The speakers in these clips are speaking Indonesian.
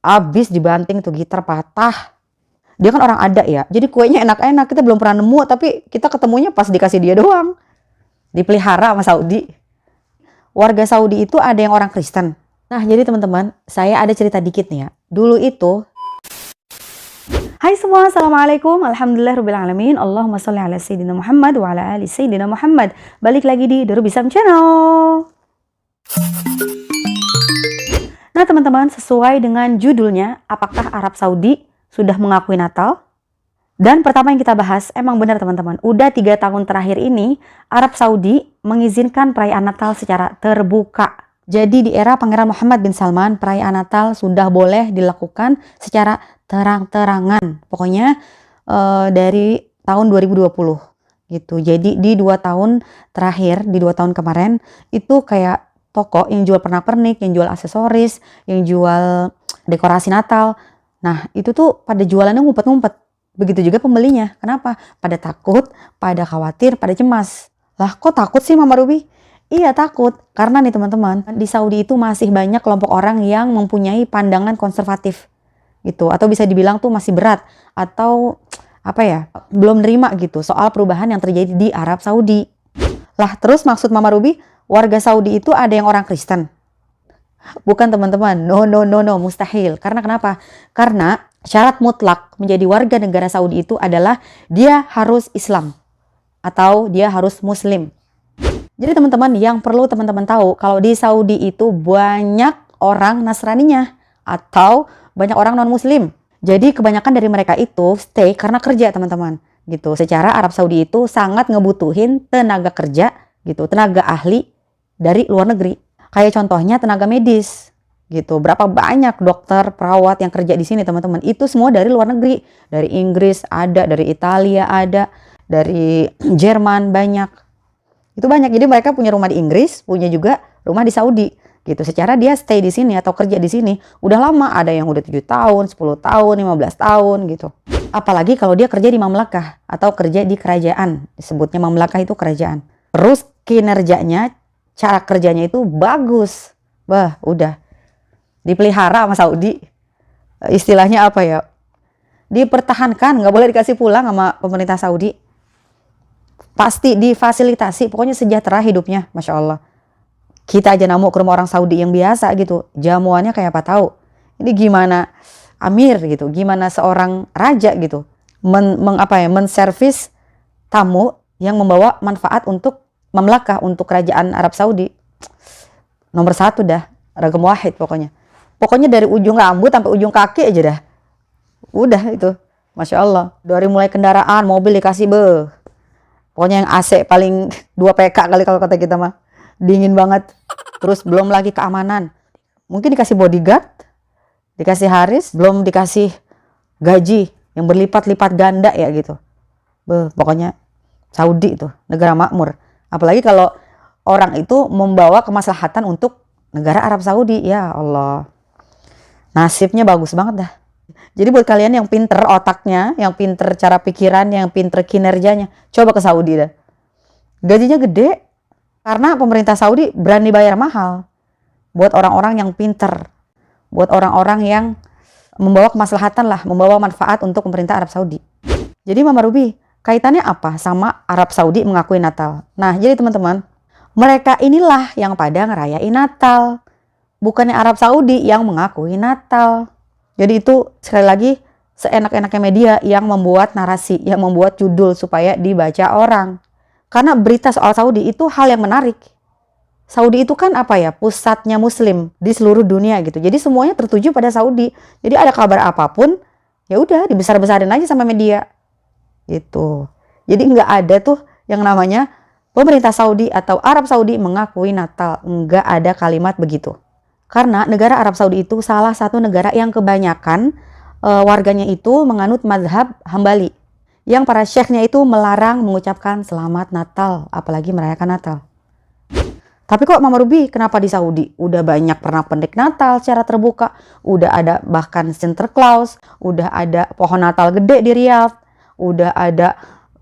Abis dibanting tuh gitar patah. Dia kan orang ada ya, jadi kuenya enak-enak. Kita belum pernah nemu, tapi kita ketemunya pas dikasih dia doang. Dipelihara sama Saudi. Warga Saudi itu ada yang orang Kristen. Nah, jadi teman-teman, saya ada cerita dikit nih ya. Dulu itu, hai semua, assalamualaikum, alhamdulillahirrahmanirrahim. Allahumma sholli ala sayyidina Muhammad wa ala ali sayyidina Muhammad. Balik lagi di The Ruby Sam Channel. Nah teman-teman, sesuai dengan judulnya, apakah Arab Saudi sudah mengakui Natal? Dan pertama yang kita bahas, emang benar teman-teman, udah 3 tahun terakhir ini, Arab Saudi mengizinkan perayaan Natal secara terbuka. Jadi di era Pangeran Muhammad bin Salman, perayaan Natal sudah boleh dilakukan secara terang-terangan. Pokoknya dari tahun 2020 gitu. Jadi di 2 tahun terakhir, di 2 tahun kemarin, itu kayak toko yang jual pernak-pernik, yang jual aksesoris, yang jual dekorasi Natal. Nah, itu tuh pada jualannya ngumpet-ngumpet. Begitu juga pembelinya. Kenapa? Pada takut, pada khawatir, pada cemas. Lah, kok takut sih Mama Ruby? Iya, takut. Karena nih teman-teman, di Saudi itu masih banyak kelompok orang yang mempunyai pandangan konservatif. Gitu. Atau bisa dibilang tuh masih berat. Atau apa ya, belum nerima gitu soal perubahan yang terjadi di Arab Saudi. Lah, terus maksud Mama Ruby, warga Saudi itu ada yang orang Kristen? Bukan teman-teman, no, mustahil. Karena kenapa? Karena syarat mutlak menjadi warga negara Saudi itu adalah dia harus Islam atau dia harus Muslim. Jadi teman-teman, yang perlu teman-teman tahu, kalau di Saudi itu banyak orang Nasraninya atau banyak orang non-Muslim. Jadi kebanyakan dari mereka itu stay karena kerja teman-teman. Gitu. Secara Arab Saudi itu sangat ngebutuhin tenaga kerja, gitu, tenaga ahli dari luar negeri. Kayak contohnya tenaga medis. Gitu. Berapa banyak dokter, perawat yang kerja di sini teman-teman. Itu semua dari luar negeri. Dari Inggris ada, dari Italia ada, dari Jerman banyak. Itu banyak. Jadi mereka punya rumah di Inggris, punya juga rumah di Saudi. Gitu. Secara dia stay di sini atau kerja di sini udah lama. Ada yang udah 7 tahun, 10 tahun, 15 tahun gitu. Apalagi kalau dia kerja di mamlakah atau kerja di kerajaan. Disebutnya mamlakah itu kerajaan. Terus kinerjanya, cara kerjanya itu bagus. Wah, udah dipelihara sama Saudi. Istilahnya apa ya? Dipertahankan, nggak boleh dikasih pulang sama pemerintah Saudi. Pasti difasilitasi, pokoknya sejahtera hidupnya, Masya Allah. Kita aja namu ke rumah orang Saudi yang biasa gitu, jamuannya kayak apa tahu. Ini gimana Amir gitu, gimana seorang raja gitu, menservis tamu yang membawa manfaat untuk mamlakah, untuk kerajaan Arab Saudi. Nomor 1 dah, ragam wahid pokoknya. Pokoknya dari ujung rambut sampai ujung kaki aja dah. Udah itu, Masya Allah. Dari mulai kendaraan, mobil dikasih pokoknya yang AC paling 2 PK kali kalau kata kita mah. Dingin banget. Terus belum lagi keamanan. Mungkin dikasih bodyguard, dikasih haris, belum dikasih gaji yang berlipat-lipat ganda ya gitu. Pokoknya Saudi itu negara makmur. Apalagi kalau orang itu membawa kemaslahatan untuk negara Arab Saudi. Ya Allah. Nasibnya bagus banget dah. Jadi buat kalian yang pinter otaknya, yang pinter cara pikiran, yang pinter kinerjanya, coba ke Saudi dah. Gajinya gede karena pemerintah Saudi berani bayar mahal buat orang-orang yang pinter, buat orang-orang yang membawa kemaslahatan lah, membawa manfaat untuk pemerintah Arab Saudi. Jadi Mama Ruby, kaitannya apa sama Arab Saudi mengakui Natal? Nah, jadi teman-teman, mereka inilah yang pada ngerayain Natal. Bukannya Arab Saudi yang mengakui Natal. Jadi itu sekali lagi seenak-enaknya media yang membuat narasi, yang membuat judul supaya dibaca orang. Karena berita soal Saudi itu hal yang menarik. Saudi itu kan apa ya, pusatnya Muslim di seluruh dunia gitu. Jadi semuanya tertuju pada Saudi. Jadi ada kabar apapun, ya udah dibesar-besarin aja sama media. Gitu. Jadi nggak ada tuh yang namanya pemerintah Saudi atau Arab Saudi mengakui Natal. Nggak ada kalimat begitu. Karena negara Arab Saudi itu salah satu negara yang kebanyakan warganya itu menganut mazhab Hambali. Yang para syekhnya itu melarang mengucapkan selamat Natal, apalagi merayakan Natal. Tapi kok Mama Ruby, kenapa di Saudi? Udah banyak pernak-pernik Natal secara terbuka, udah ada bahkan Santa Claus, udah ada pohon Natal gede di Riyadh, udah ada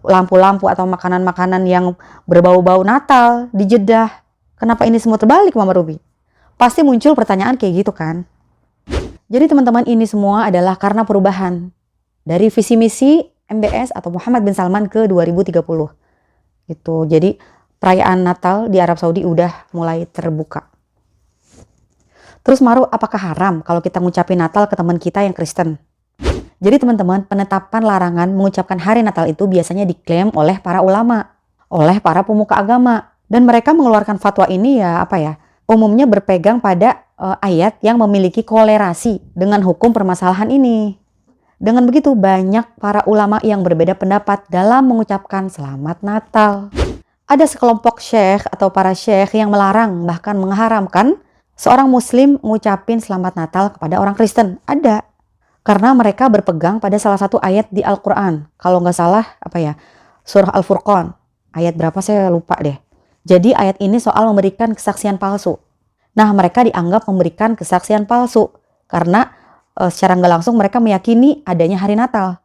lampu-lampu atau makanan-makanan yang berbau-bau Natal di Jeddah. Kenapa ini semua terbalik Mama Ruby? Pasti muncul pertanyaan kayak gitu kan. Jadi teman-teman, ini semua adalah karena perubahan dari visi misi MBS atau Muhammad bin Salman ke 2030 gitu. Jadi perayaan Natal di Arab Saudi udah mulai terbuka. Terus Maru, apakah haram kalau kita ngucapin Natal ke teman kita yang Kristen? Jadi teman-teman, penetapan larangan mengucapkan hari Natal itu biasanya diklaim oleh para ulama, oleh para pemuka agama. Dan mereka mengeluarkan fatwa ini umumnya berpegang pada ayat yang memiliki kolerasi dengan hukum permasalahan ini. Dengan begitu, banyak para ulama yang berbeda pendapat dalam mengucapkan Selamat Natal. Ada sekelompok syekh atau para syekh yang melarang, bahkan mengharamkan seorang muslim mengucapin Selamat Natal kepada orang Kristen. Ada. Karena mereka berpegang pada salah satu ayat di Al-Quran. Kalau nggak salah, Surah Al-Furqan. Ayat berapa saya lupa deh. Jadi ayat ini soal memberikan kesaksian palsu. Nah, mereka dianggap memberikan kesaksian palsu karena secara nggak langsung mereka meyakini adanya hari Natal.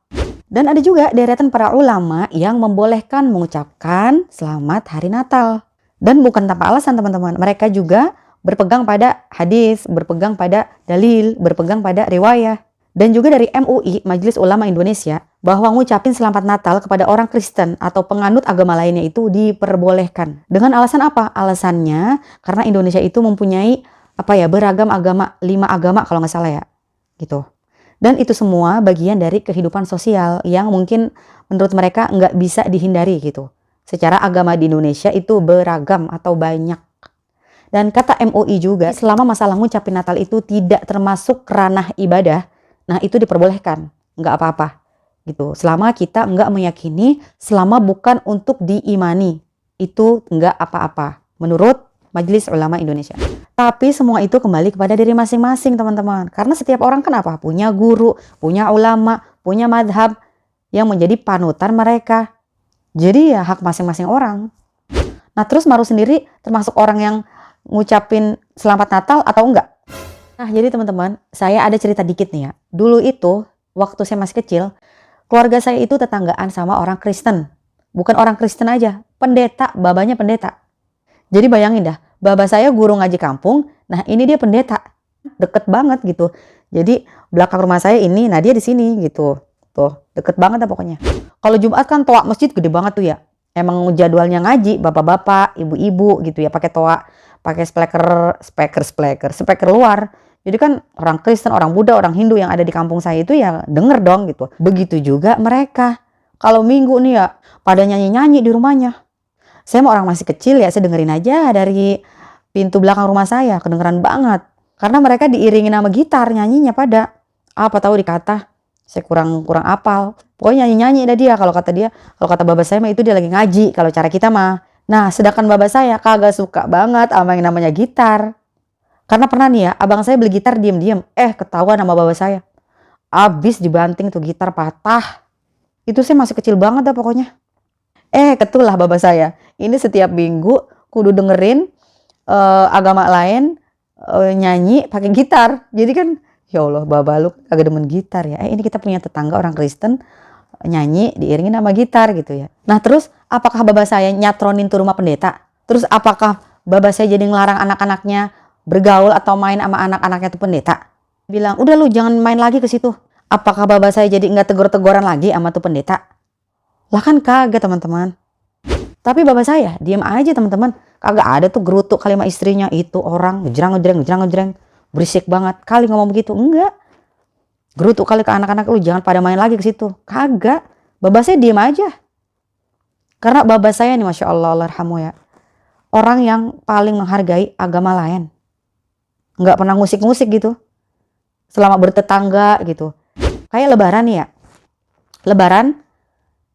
Dan ada juga deretan para ulama yang membolehkan mengucapkan Selamat Hari Natal. Dan bukan tanpa alasan teman-teman. Mereka juga berpegang pada hadis, berpegang pada dalil, berpegang pada riwayah. Dan juga dari MUI, Majelis Ulama Indonesia, bahwa ngucapin Selamat Natal kepada orang Kristen atau penganut agama lainnya itu diperbolehkan. Dengan alasan apa? Alasannya karena Indonesia itu mempunyai beragam agama, 5 agama kalau nggak salah ya, gitu. Dan itu semua bagian dari kehidupan sosial yang mungkin menurut mereka nggak bisa dihindari gitu. Secara agama di Indonesia itu beragam atau banyak. Dan kata MUI juga, selama masalah ngucapin Natal itu tidak termasuk ranah ibadah, nah itu diperbolehkan, nggak apa-apa gitu. Selama kita nggak meyakini, selama bukan untuk diimani, itu nggak apa-apa menurut Majelis Ulama Indonesia. Tapi semua itu kembali kepada diri masing-masing teman-teman. Karena setiap orang kan punya guru, punya ulama, punya madhab yang menjadi panutan mereka. Jadi ya hak masing-masing orang. Nah terus Maru sendiri termasuk orang yang ngucapin Selamat Natal atau enggak? Nah, jadi teman-teman, saya ada cerita dikit nih ya. Dulu itu, waktu saya masih kecil, keluarga saya itu tetanggaan sama orang Kristen. Bukan orang Kristen aja, pendeta, babanya pendeta. Jadi bayangin dah, baba saya guru ngaji kampung, nah ini dia pendeta. Deket banget gitu. Jadi belakang rumah saya ini, nah dia di sini gitu. Tuh, deket banget dah pokoknya. Kalau Jumat kan toa masjid gede banget tuh ya. Emang jadwalnya ngaji, bapak-bapak, ibu-ibu gitu ya, pakai toa, pakai speaker luar. Jadi kan orang Kristen, orang Buddha, orang Hindu yang ada di kampung saya itu ya denger dong gitu. Begitu juga mereka. Kalau minggu nih ya pada nyanyi-nyanyi di rumahnya. Saya mau orang masih kecil ya, saya dengerin aja dari pintu belakang rumah saya. Kedengeran banget. Karena mereka diiringi nama gitar nyanyinya pada. Apa tahu dikata. Saya kurang apal. Pokoknya nyanyi-nyanyi dah dia. Kalau kata baba saya mah itu dia lagi ngaji. Kalau cara kita mah. Nah sedangkan baba saya kagak suka banget sama yang namanya gitar. Karena pernah nih ya, abang saya beli gitar diem-diem. Ketahuan sama baba saya. Abis dibanting tuh gitar patah. Itu saya masih kecil banget dah pokoknya. Ketulah baba saya. Ini setiap minggu kudu dengerin agama lain nyanyi pakai gitar. Jadi kan, ya Allah baba lu kagak demen gitar ya. Ini kita punya tetangga orang Kristen nyanyi diiringin sama gitar gitu ya. Nah terus apakah baba saya nyatronin tuh rumah pendeta? Terus apakah baba saya jadi ngelarang anak-anaknya bergaul atau main sama anak-anaknya tuh pendeta? Bilang, udah lu jangan main lagi ke situ. Apakah baba saya jadi nggak tegur-teguran lagi sama tuh pendeta? Lah kan kagak teman-teman. Tapi baba saya diam aja teman-teman. Kagak ada tuh gerutu kali sama istrinya. Itu orang ngejreng. Berisik banget. Kali ngomong begitu. Enggak. Gerutu kali ke anak-anak, lu jangan pada main lagi ke situ. Kagak. Baba saya diam aja. Karena baba saya nih Masya Allah, Allahyarhamu ya. Orang yang paling menghargai agama lain. Nggak pernah ngusik-ngusik gitu. Selama bertetangga gitu. Kayak lebaran nih ya. Lebaran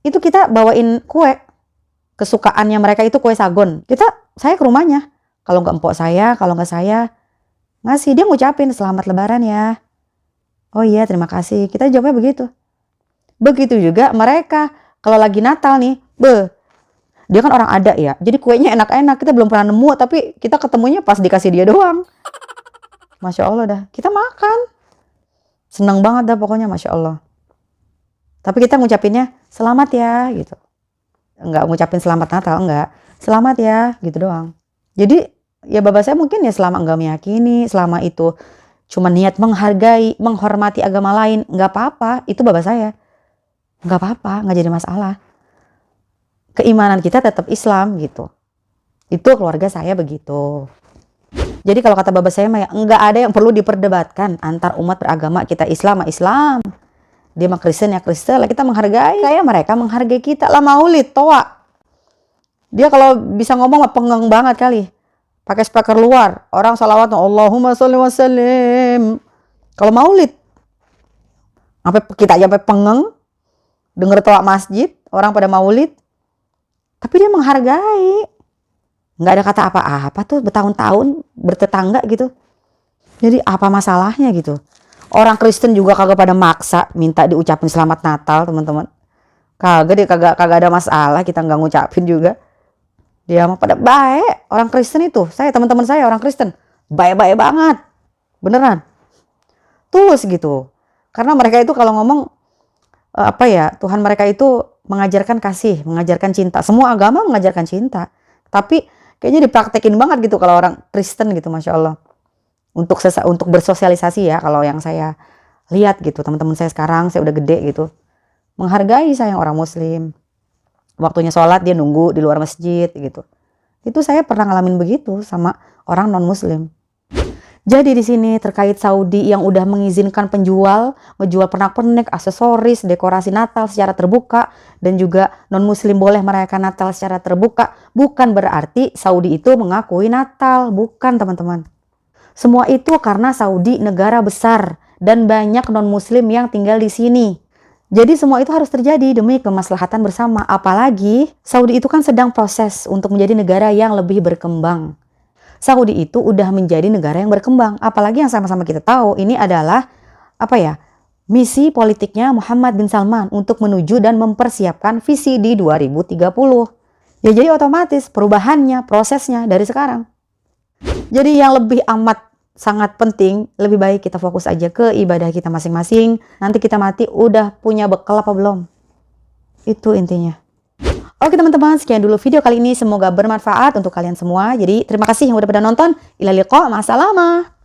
itu kita bawain kue. Kesukaannya mereka itu kue sagon. Saya ke rumahnya. Kalau nggak empok saya, kalau nggak saya ngasih. Dia ngucapin selamat lebaran ya. Oh iya terima kasih. Kita jawabnya begitu. Begitu juga mereka. Kalau lagi Natal nih. Dia kan orang ada ya. Jadi kuenya enak-enak. Kita belum pernah nemu. Tapi kita ketemunya pas dikasih dia doang. Masya Allah dah. Kita makan. Seneng banget dah pokoknya Masya Allah. Tapi kita ngucapinnya selamat ya gitu. Enggak ngucapin selamat Natal, enggak. Selamat ya gitu doang. Jadi ya baba saya mungkin ya selama enggak meyakini, selama itu cuma niat menghargai, menghormati agama lain, nggak apa-apa. Itu bapak saya. Nggak apa-apa, nggak jadi masalah. Keimanan kita tetap Islam gitu. Itu keluarga saya begitu. Jadi kalau kata bapak saya, nggak ada yang perlu diperdebatkan antar umat beragama. Kita Islam, Islam. Dia mah Kristen, ya Kristen. Lah kita menghargai. Kayak mereka menghargai kita. Lah maulid, toa. Dia kalau bisa ngomong mah pengang banget kali. Pakai speaker luar. Orang salawat, Allahumma sholli wa sallim. Kalau maulid. Kita aja sampai pengang. Dengar toa masjid. Orang pada maulid. Tapi dia menghargai. Nggak ada kata apa-apa tuh bertahun-tahun bertetangga gitu. Jadi apa masalahnya gitu. Orang Kristen juga kagak pada maksa minta diucapin selamat Natal teman-teman. Kagak ada masalah kita nggak ngucapin juga. Dia mah pada baik. Orang Kristen itu, teman-teman saya orang Kristen, baik-baik banget. Beneran. Tulus gitu. Karena mereka itu kalau ngomong Tuhan mereka itu mengajarkan kasih, mengajarkan cinta. Semua agama mengajarkan cinta. Tapi kayaknya dipraktekin banget gitu kalau orang Kristen gitu, Masya Allah. Untuk bersosialisasi ya, kalau yang saya lihat gitu. Teman-teman saya sekarang, saya udah gede gitu. Menghargai saya orang Muslim. Waktunya sholat dia nunggu di luar masjid gitu. Itu saya pernah ngalamin begitu sama orang non-Muslim. Jadi di sini terkait Saudi yang udah mengizinkan penjual ngejual pernak-pernik, aksesoris, dekorasi Natal secara terbuka dan juga non-Muslim boleh merayakan Natal secara terbuka, bukan berarti Saudi itu mengakui Natal, bukan teman-teman. Semua itu karena Saudi negara besar dan banyak non-Muslim yang tinggal di sini. Jadi semua itu harus terjadi demi kemaslahatan bersama. Apalagi Saudi itu kan sedang proses untuk menjadi negara yang lebih berkembang. Saudi itu udah menjadi negara yang berkembang. Apalagi yang sama-sama kita tahu ini adalah misi politiknya Muhammad bin Salman untuk menuju dan mempersiapkan visi di 2030. Ya jadi otomatis perubahannya, prosesnya dari sekarang. Jadi yang lebih amat sangat penting, lebih baik kita fokus aja ke ibadah kita masing-masing. Nanti kita mati udah punya bekal apa belum? Itu intinya. Oke teman-teman, sekian dulu video kali ini. Semoga bermanfaat untuk kalian semua. Jadi terima kasih yang udah pada nonton. Ila liqa, ma'assalamah.